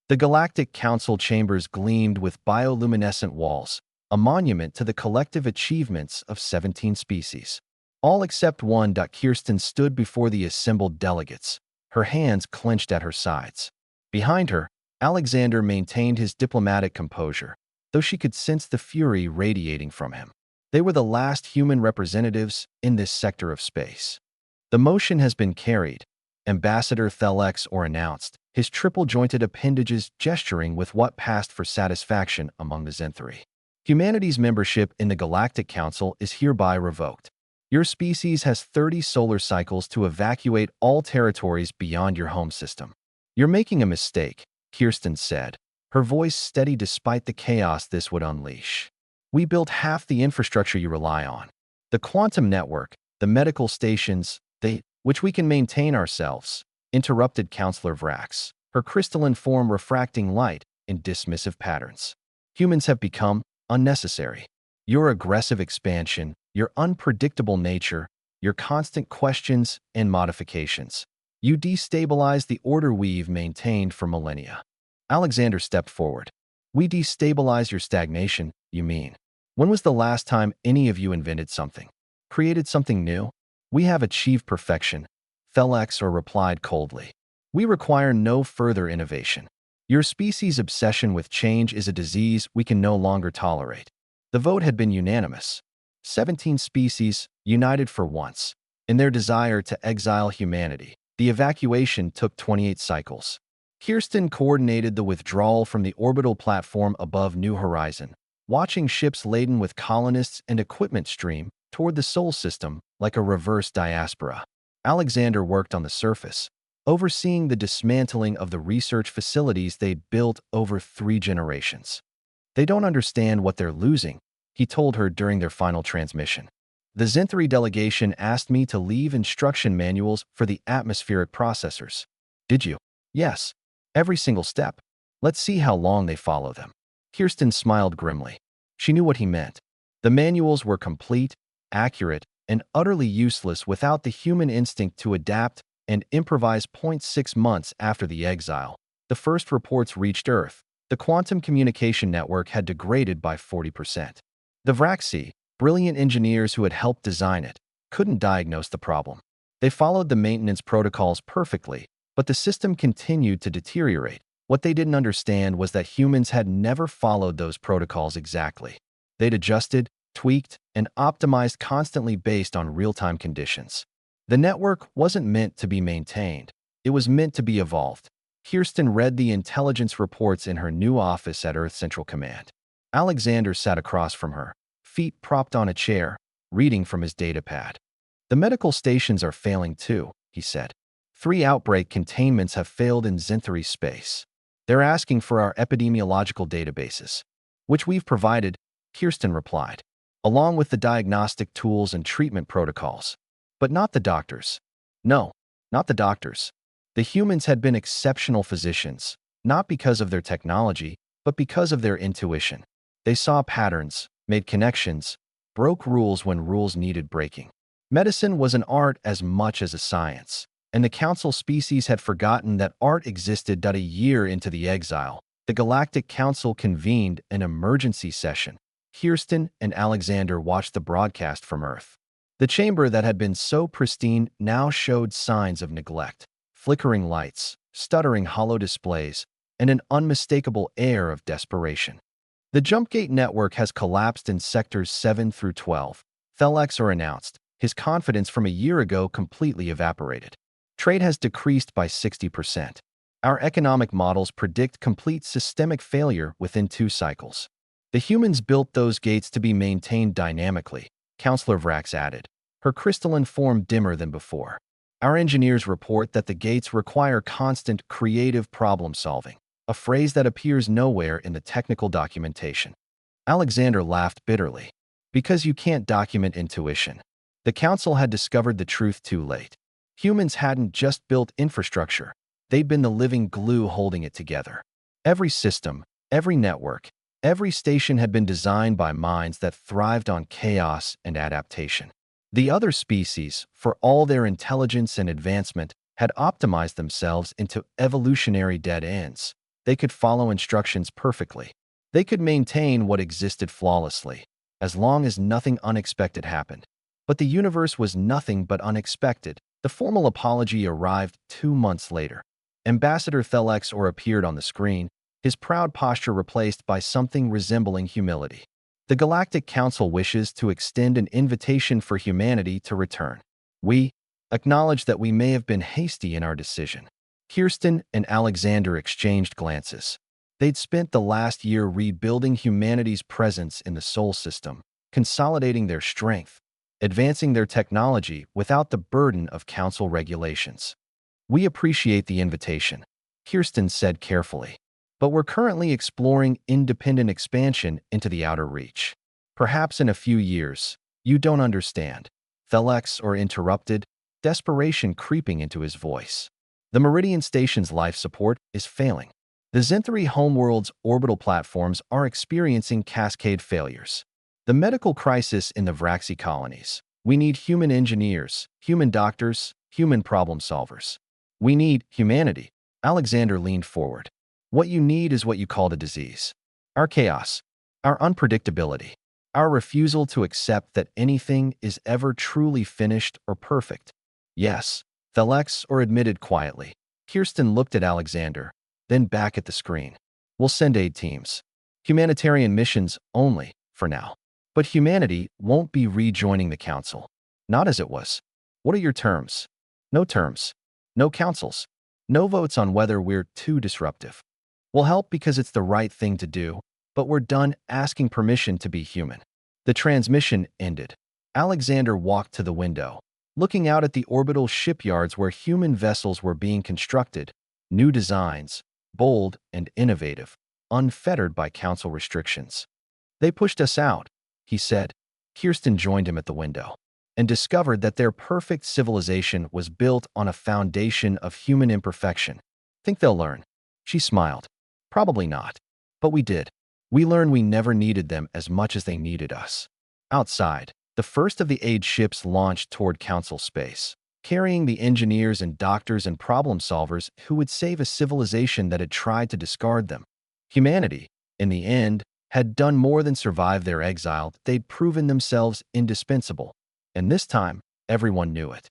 The Galactic Council chambers gleamed with bioluminescent walls, a monument to the collective achievements of 17 species. All except one. Kirsten stood before the assembled delegates, her hands clenched at her sides. Behind her, Alexander maintained his diplomatic composure, though she could sense the fury radiating from him. They were the last human representatives in this sector of space. The motion has been carried, Ambassador Thelex announced, his triple-jointed appendages gesturing with what passed for satisfaction among the Zenthari. Humanity's membership in the Galactic Council is hereby revoked. Your species has 30 solar cycles to evacuate all territories beyond your home system. You're making a mistake, Kirsten said, her voice steady despite the chaos this would unleash. We built half the infrastructure you rely on. The quantum network, the medical stations, which we can maintain ourselves, interrupted Counselor Vrax, her crystalline form refracting light in dismissive patterns. Humans have become unnecessary. Your aggressive expansion, your unpredictable nature, your constant questions and modifications. You destabilize the order we've maintained for millennia. Alexander stepped forward. We destabilize your stagnation, you mean? When was the last time any of you invented something? Created something new? We have achieved perfection, Thelex replied coldly. We require no further innovation. Your species' obsession with change is a disease we can no longer tolerate. The vote had been unanimous. 17 species, united for once, in their desire to exile humanity. The evacuation took 28 cycles. Kirsten coordinated the withdrawal from the orbital platform above New Horizon, watching ships laden with colonists and equipment stream toward the Sol system like a reverse diaspora. Alexander worked on the surface, overseeing the dismantling of the research facilities they'd built over 3 generations. They don't understand what they're losing, he told her during their final transmission. The Zenthari delegation asked me to leave instruction manuals for the atmospheric processors. Did you? Yes. Every single step. Let's see how long they follow them. Kirsten smiled grimly. She knew what he meant. The manuals were complete, accurate, and utterly useless without the human instinct to adapt and improvise. 6 months after the exile, the first reports reached Earth. The quantum communication network had degraded by 40%. The Vraxi, brilliant engineers who had helped design it, couldn't diagnose the problem. They followed the maintenance protocols perfectly, but the system continued to deteriorate. What they didn't understand was that humans had never followed those protocols exactly. They'd adjusted, tweaked, and optimized constantly based on real-time conditions. The network wasn't meant to be maintained. It was meant to be evolved. Kirsten read the intelligence reports in her new office at Earth Central Command. Alexander sat across from her, feet propped on a chair, reading from his datapad. The medical stations are failing too, he said. 3 outbreak containments have failed in Zenthari space. They're asking for our epidemiological databases, which we've provided, Kirsten replied, along with the diagnostic tools and treatment protocols. But not the doctors. No, not the doctors. The humans had been exceptional physicians, not because of their technology, but because of their intuition. They saw patterns, made connections, broke rules when rules needed breaking. Medicine was an art as much as a science, and the Council species had forgotten that art existed. A year into the exile, the Galactic Council convened an emergency session. Kirsten and Alexander watched the broadcast from Earth. The chamber that had been so pristine now showed signs of neglect. Flickering lights, stuttering hollow displays, and an unmistakable air of desperation. The Jumpgate network has collapsed in sectors 7 through 12, Thelex announced, his confidence from a year ago completely evaporated. Trade has decreased by 60%. Our economic models predict complete systemic failure within 2 cycles. The humans built those gates to be maintained dynamically, Counselor Vrax added, her crystalline form dimmer than before. Our engineers report that the gates require constant, creative problem-solving, a phrase that appears nowhere in the technical documentation. Alexander laughed bitterly. Because you can't document intuition. The Council had discovered the truth too late. Humans hadn't just built infrastructure. They'd been the living glue holding it together. Every system, every network, every station had been designed by minds that thrived on chaos and adaptation. The other species, for all their intelligence and advancement, had optimized themselves into evolutionary dead ends. They could follow instructions perfectly. They could maintain what existed flawlessly, as long as nothing unexpected happened. But the universe was nothing but unexpected. The formal apology arrived 2 months later. Ambassador Thelexor appeared on the screen, his proud posture replaced by something resembling humility. The Galactic Council wishes to extend an invitation for humanity to return. We acknowledge that we may have been hasty in our decision. Kirsten and Alexander exchanged glances. They'd spent the last year rebuilding humanity's presence in the Sol system, consolidating their strength, advancing their technology without the burden of council regulations. We appreciate the invitation, Kirsten said carefully, but we're currently exploring independent expansion into the outer reach. Perhaps in a few years, you don't understand. Thelexor interrupted, desperation creeping into his voice. The Meridian Station's life support is failing. The Zenthari homeworld's orbital platforms are experiencing cascade failures. The medical crisis in the Vraxi colonies. We need human engineers, human doctors, human problem solvers. We need humanity. Alexander leaned forward. What you need is what you call the disease. Our chaos, our unpredictability, our refusal to accept that anything is ever truly finished or perfect. Yes, Thelexor admitted quietly. Kirsten looked at Alexander, then back at the screen. We'll send aid teams. Humanitarian missions only, for now. But humanity won't be rejoining the council. Not as it was. What are your terms? No terms. No councils. No votes on whether we're too disruptive. We'll help because it's the right thing to do, but we're done asking permission to be human. The transmission ended. Alexander walked to the window, looking out at the orbital shipyards where human vessels were being constructed, new designs, bold and innovative, unfettered by council restrictions. They pushed us out, he said. Kirsten joined him at the window and discovered that their perfect civilization was built on a foundation of human imperfection. Think they'll learn? She smiled. Probably not. But we did. We learned we never needed them as much as they needed us. Outside, the first of the aid ships launched toward council space, carrying the engineers and doctors and problem solvers who would save a civilization that had tried to discard them. Humanity, in the end, had done more than survive their exile. They'd proven themselves indispensable. And this time, everyone knew it.